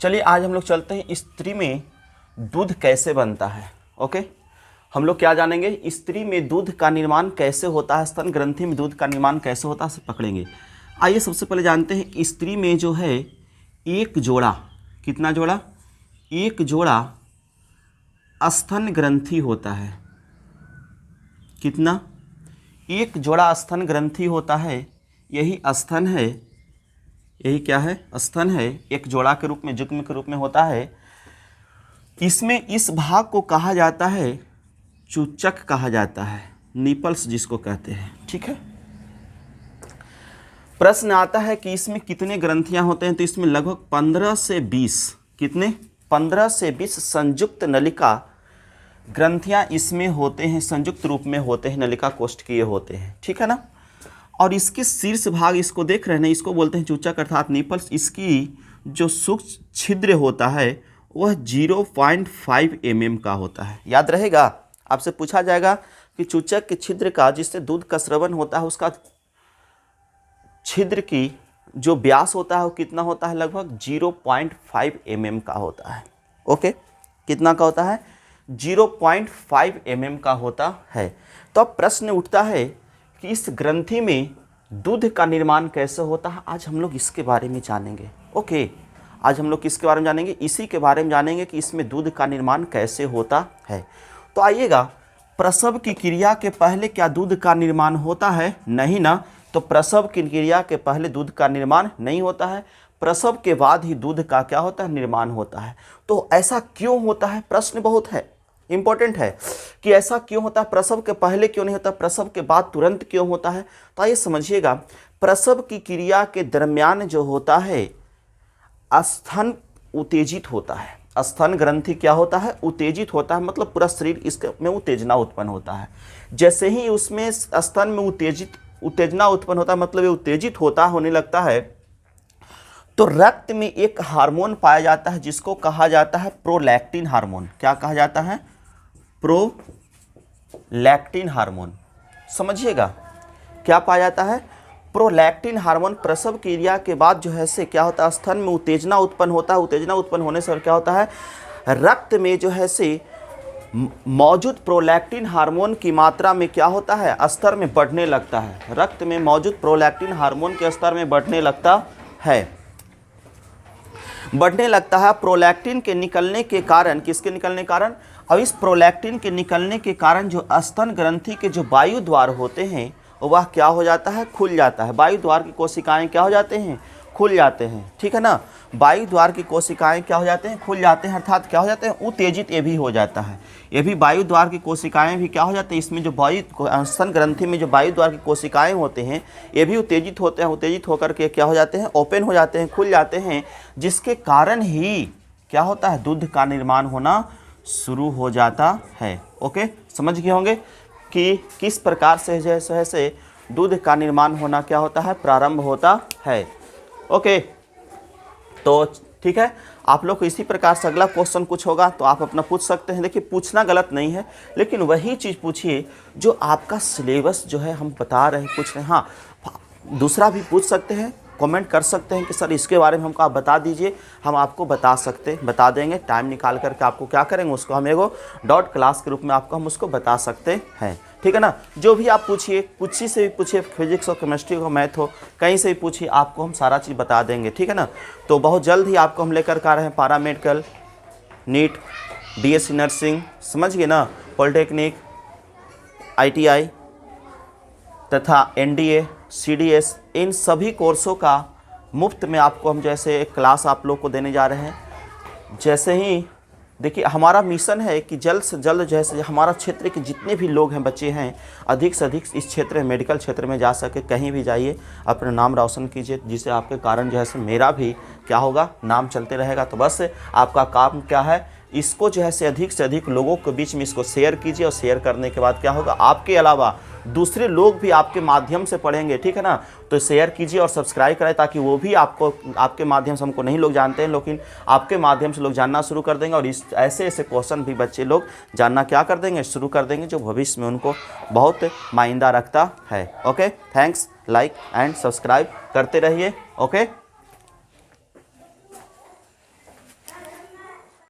चलिए आज हम लोग चलते हैं स्त्री में दूध कैसे बनता है। ओके, हम लोग क्या जानेंगे, स्त्री में दूध का निर्माण कैसे होता है, स्तन ग्रंथि में दूध का निर्माण कैसे होता है, से पकड़ेंगे। आइए सबसे पहले जानते हैं स्त्री में जो है एक जोड़ा, कितना जोड़ा, एक जोड़ा स्तन ग्रंथि होता है। कितना, एक जोड़ा स्तन ग्रंथि होता है। यही स्तन है, यही क्या है, स्तन है, एक जोड़ा के रूप में, जुग्म के रूप में होता है। इसमें इस भाग को कहा जाता है चूचक कहा जाता है, निपल्स जिसको कहते हैं। ठीक है, प्रश्न आता है कि इसमें कितने ग्रंथियां होते हैं, तो इसमें लगभग 15 से 20, कितने, 15 से 20 संयुक्त नलिका ग्रंथियां इसमें होते हैं, संयुक्त रूप में होते हैं, नलिका कोष्ठकीय होते हैं। ठीक है ना। और इसके शीर्ष भाग, इसको देख रहे हैं, इसको बोलते हैं चूचक अर्थात निपल्स। इसकी जो सूक्ष्म छिद्र होता है वह 0.5 mm का होता है। याद रहेगा, आपसे पूछा जाएगा कि चूचक के छिद्र का, जिससे दूध का स्रवन होता है, उसका छिद्र की जो व्यास होता है वो कितना होता है, लगभग 0.5 mm का होता है। ओके, कितना का होता है, 0.5 mm का होता है। तो अब प्रश्न उठता है कि इस ग्रंथि में दूध का निर्माण कैसे होता है, आज हम लोग इसके बारे में जानेंगे। ओके, आज हम लोग किसके बारे में जानेंगे, इसी के बारे में जानेंगे कि इसमें दूध का निर्माण कैसे होता है। तो आइएगा, प्रसव की क्रिया के पहले क्या दूध का निर्माण होता है, नहीं ना। तो प्रसव की क्रिया के पहले दूध का निर्माण नहीं होता है, प्रसव के बाद ही दूध का क्या होता है, निर्माण होता है। तो ऐसा क्यों होता है, प्रश्न बहुत है, इंपॉर्टेंट है कि ऐसा क्यों होता है, प्रसव के पहले क्यों नहीं होता, प्रसव के बाद तुरंत क्यों होता है। तो आइए समझिएगा, प्रसव की क्रिया के दरमियान जो होता है स्तन उत्तेजित होता है। स्तन ग्रंथि क्या होता है, उत्तेजित होता है, मतलब पूरा शरीर इसमें उत्तेजना उत्पन्न होता है। जैसे ही उसमें स्तन में उत्तेजना उत्पन्न होता है, मतलब ये उत्तेजित होने लगता है, तो रक्त में एक हार्मोन पाया जाता है जिसको कहा जाता है प्रोलैक्टिन हार्मोन। क्या कहा जाता है, प्रोलैक्टिन हार्मोन। समझिएगा, क्या पाया जाता है, प्रोलैक्टिन हार्मोन। प्रसव क्रिया के बाद जो है से क्या होता है, स्तन में उत्तेजना उत्पन्न होता है। उत्तेजना उत्पन्न होने से क्या होता है, रक्त में जो है से मौजूद प्रोलैक्टिन हार्मोन की मात्रा में क्या होता है, स्तर में बढ़ने लगता है। रक्त में मौजूद प्रोलैक्टिन हार्मोन के स्तर में बढ़ने लगता है, बढ़ने लगता है। प्रोलैक्टिन के निकलने के कारण, किसके निकलने के कारण, अब इस प्रोलैक्टिन के निकलने के कारण जो स्तन ग्रंथि के जो वायु द्वार होते हैं वह क्या हो जाता है, खुल जाता है। वायु द्वार की कोशिकाएं क्या हो जाते हैं, खुल जाते हैं। ठीक है ना, वायु द्वार की कोशिकाएं क्या हो जाते हैं, खुल जाते हैं, अर्थात क्या हो जाते हैं, उत्तेजित ये भी हो जाता है। ये भी वायु द्वार की कोशिकाएं भी क्या हो जाते हैं, इसमें जो स्तन ग्रंथि में जो वायु द्वार की कोशिकाएं होते हैं ये भी उत्तेजित होते हैं। उत्तेजित होकर के क्या हो जाते हैं, ओपन हो जाते हैं, खुल जाते हैं, जिसके कारण ही क्या होता है, दूध का निर्माण होना शुरू हो जाता है। ओके, समझ गए होंगे कि किस प्रकार से जैसे दूध का निर्माण होना क्या होता है, प्रारंभ होता है। ओके, तो ठीक है, आप लोग को इसी प्रकार से अगला क्वेश्चन कुछ होगा तो आप अपना पूछ सकते हैं। देखिए, पूछना गलत नहीं है, लेकिन वही चीज़ पूछिए जो आपका सिलेबस जो है हम बता रहे हैं, पूछ रहे हैं। हाँ, दूसरा भी पूछ सकते हैं, कमेंट कर सकते हैं कि सर इसके बारे में हमको आप बता दीजिए, हम आपको बता देंगे। टाइम निकाल करके आपको क्या करेंगे, उसको हम एगो डॉट क्लास के रूप में आपको हम उसको बता सकते हैं। ठीक है ना, जो भी आप पूछिए, कुछ से भी पूछिए, फिजिक्स हो, केमिस्ट्री हो, मैथ हो, कहीं से भी पूछिए, आपको हम सारा चीज़ बता देंगे। ठीक है ना, तो बहुत जल्द ही आपको हम लेकर के आ रहे हैं पारा मेडिकल, नीट, बीएससी नर्सिंग, समझ गए ना, पॉलिटेक्निक, ITI तथा NDA, CDS, इन सभी कोर्सों का मुफ्त में आपको हम जैसे क्लास आप लोग को देने जा रहे हैं। जैसे ही देखिए, हमारा मिशन है कि जल्द से जल्द जैसे हमारा क्षेत्र के जितने भी लोग हैं, बच्चे हैं, अधिक से अधिक इस क्षेत्र में, मेडिकल क्षेत्र में जा सके। कहीं भी जाइए, अपना नाम रोशन कीजिए, जिससे आपके कारण जो है से मेरा भी क्या होगा, नाम चलते रहेगा। तो बस आपका काम क्या है, इसको जो है से अधिक लोगों के बीच में इसको शेयर कीजिए, और शेयर करने के बाद क्या होगा, आपके अलावा दूसरे लोग भी आपके माध्यम से पढ़ेंगे। ठीक है ना, तो शेयर कीजिए और सब्सक्राइब करें, ताकि वो भी आपको, आपके माध्यम से, हमको नहीं लोग जानते हैं लेकिन आपके माध्यम से लोग जानना शुरू कर देंगे, और इस ऐसे क्वेश्चन भी बच्चे लोग जानना क्या कर देंगे, शुरू कर देंगे, जो भविष्य में उनको बहुत मायने रखता है। Okay, thanks, like and subscribe करते रहिए। ओके।